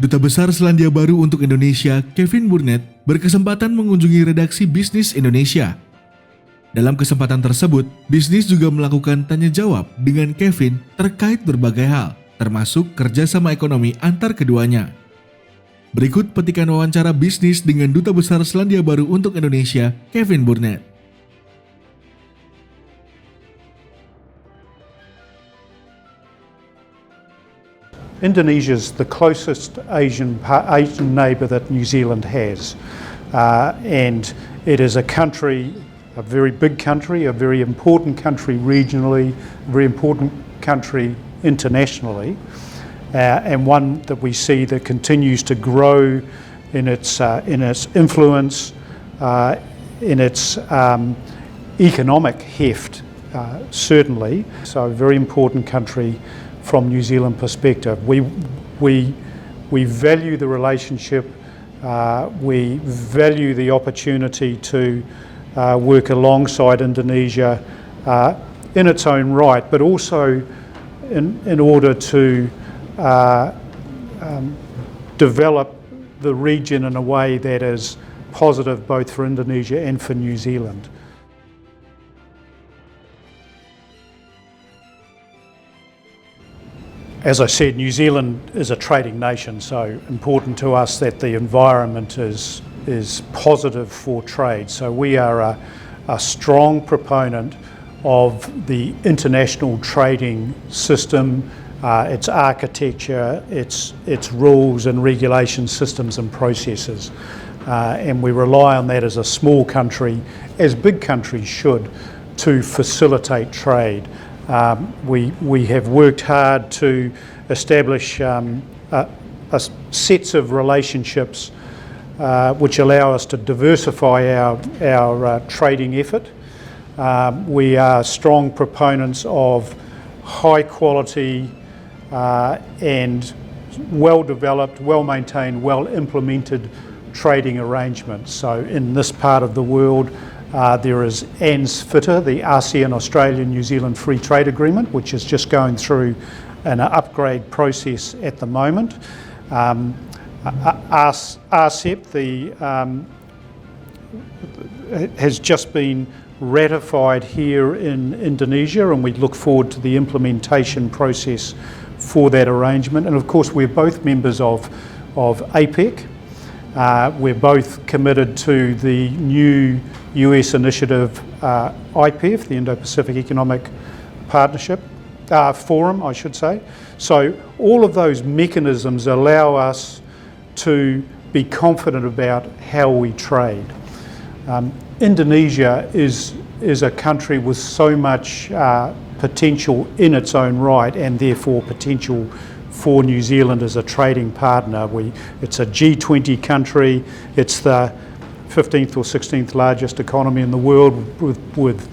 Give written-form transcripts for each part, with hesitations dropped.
Duta Besar Selandia baru untuk Indonesia, Burnett, berkesempatan mengunjungi Redaksi Bisnis Indonesia. Dalam kesempatan tersebut, bisnis juga melakukan tanya jawab dengan Kevin terkait berbagai hal, termasuk kerjasama ekonomi antar keduanya. Berikut petikan wawancara bisnis dengan Duta Besar Selandia baru untuk Indonesia, Burnett. Indonesia is the closest Asian neighbour that New Zealand has, and it is a country, a very big country, a very important country regionally, a very important country internationally, and one that we see that continues to grow in its influence, in its economic heft, certainly. So a very important country from New Zealand perspective. We value the relationship, we value the opportunity to work alongside Indonesia in its own right, but also in order to develop the region in a way that is positive both for Indonesia and for New Zealand. As I said, New Zealand is a trading nation, so important to us that the environment is positive for trade. So we are a strong proponent of the international trading system, its architecture, its rules and regulation systems and processes. And we rely on that as a small country, as big countries should, to facilitate trade. We have worked hard to establish sets of relationships which allow us to diversify our trading effort. We are strong proponents of high quality and well-developed, well-maintained, well-implemented trading arrangements. So in this part of the world, there is ANZFTA, the ASEAN-Australia-New Zealand Free Trade Agreement, which is just going through an upgrade process at the moment. RCEP has just been ratified here in Indonesia, and we look forward to the implementation process for that arrangement. And of course, we're both members of APEC. We're both committed to the new US initiative, IPEF, the Indo-Pacific Economic Partnership, Forum, I should say. So all of those mechanisms allow us to be confident about how we trade. Indonesia is a country with so much potential in its own right, and therefore potential for New Zealand as a trading partner. It's a G20 country, it's the 15th or 16th largest economy in the world with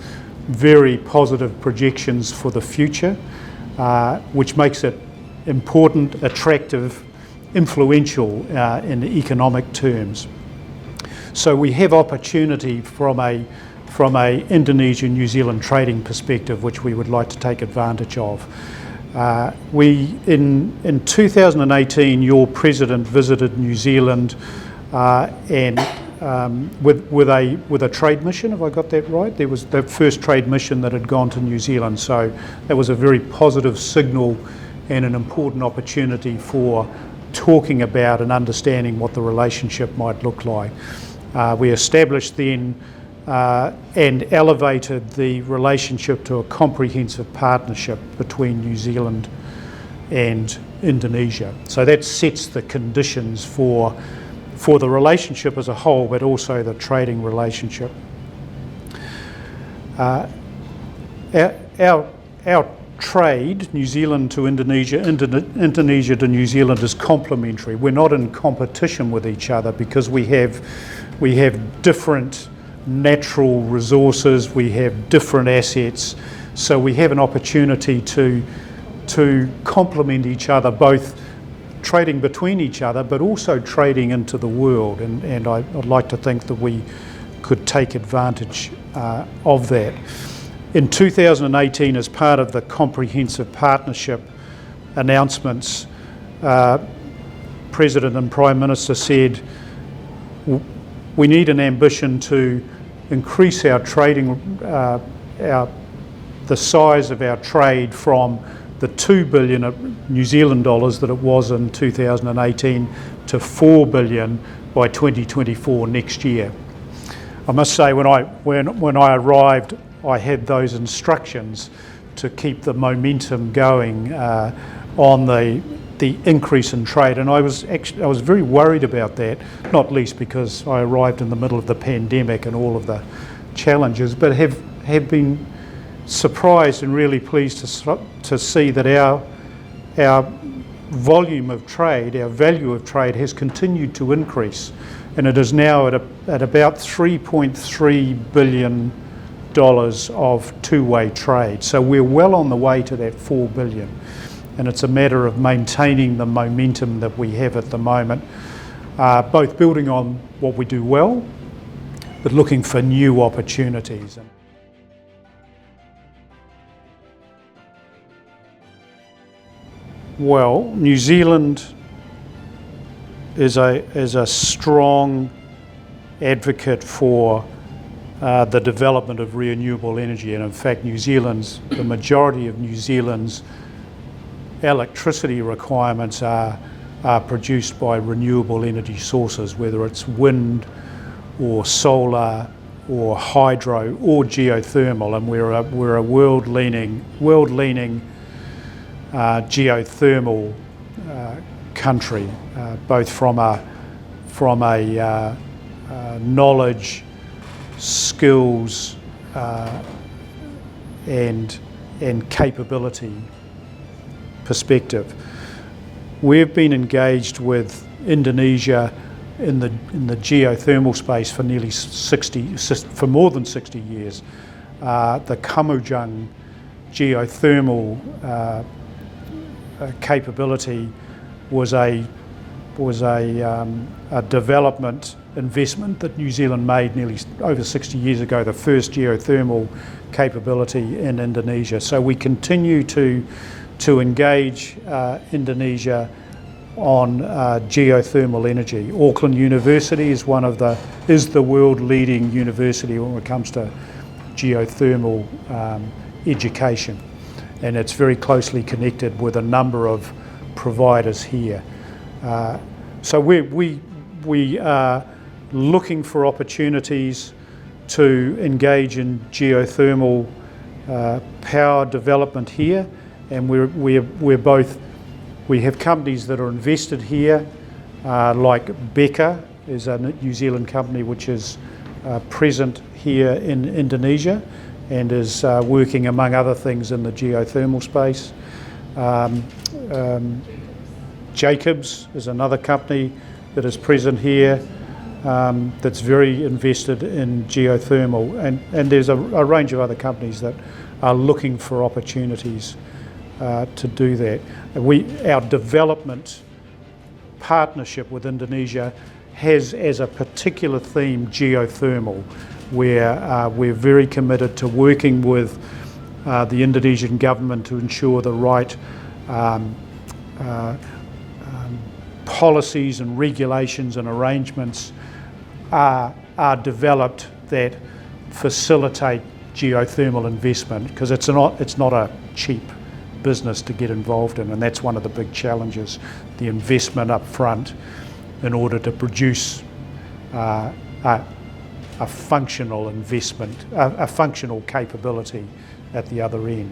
very positive projections for the future, which makes it important, attractive, influential in economic terms. So we have opportunity from a Indonesia-New Zealand trading perspective, which we would like to take advantage of. In 2018, your president visited New Zealand and with a trade mission. Have I got that right? There was the first trade mission that had gone to New Zealand, so that was a very positive signal and an important opportunity for talking about and understanding what the relationship might look like. We established then and elevated the relationship to a comprehensive partnership between New Zealand and Indonesia. So that sets the conditions for the relationship as a whole, but also the trading relationship. Our trade, New Zealand to Indonesia, Indonesia to New Zealand, is complementary. We're not in competition with each other because we have different natural resources, we have different assets, so we have an opportunity to complement each other, both trading between each other but also trading into the world, and I'd like to think that we could take advantage of that. In 2018, as part of the comprehensive partnership announcements, President and Prime Minister said we need an ambition to increase our trading, the size of our trade from the 2 billion New Zealand dollars that it was in 2018 to 4 billion by 2024 next year. I must say when I arrived, I had those instructions to keep the momentum going on the increase in trade, and I was very worried about that, not least because I arrived in the middle of the pandemic and all of the challenges, but have been surprised and really pleased to see that our volume of trade, our value of trade has continued to increase, and it is now at about $3.3 billion of two-way trade. So we're well on the way to that 4 billion. And it's a matter of maintaining the momentum that we have at the moment, both building on what we do well, but looking for new opportunities. Well, New Zealand is a strong advocate for the development of renewable energy, and in fact the majority of New Zealand's electricity requirements are produced by renewable energy sources, whether it's wind or solar or hydro or geothermal, and we're a world-leading geothermal country, both from a knowledge, skills and capability perspective. We've been engaged with Indonesia in the geothermal space for more than 60 years. The Kamujang geothermal capability was a development investment that New Zealand made nearly over 60 years ago, the first geothermal capability in Indonesia. So we continue to engage Indonesia on geothermal energy. Auckland University is the world leading university when it comes to geothermal education, and it's very closely connected with a number of providers here. So we are looking for opportunities to engage in geothermal power development here, and we have companies that are invested here, like Becca is a New Zealand company which is present here in Indonesia and is working, among other things, in the geothermal space. Jacobs is another company that is present here that's very invested in geothermal, and there's a range of other companies that are looking for opportunities to do that. Our development partnership with Indonesia has as a particular theme geothermal, where we're very committed to working with the Indonesian government to ensure the right policies and regulations and arrangements are developed that facilitate geothermal investment, because it's not a cheap business to get involved in, and that's one of the big challenges, the investment up front in order to produce a functional investment, a functional capability at the other end.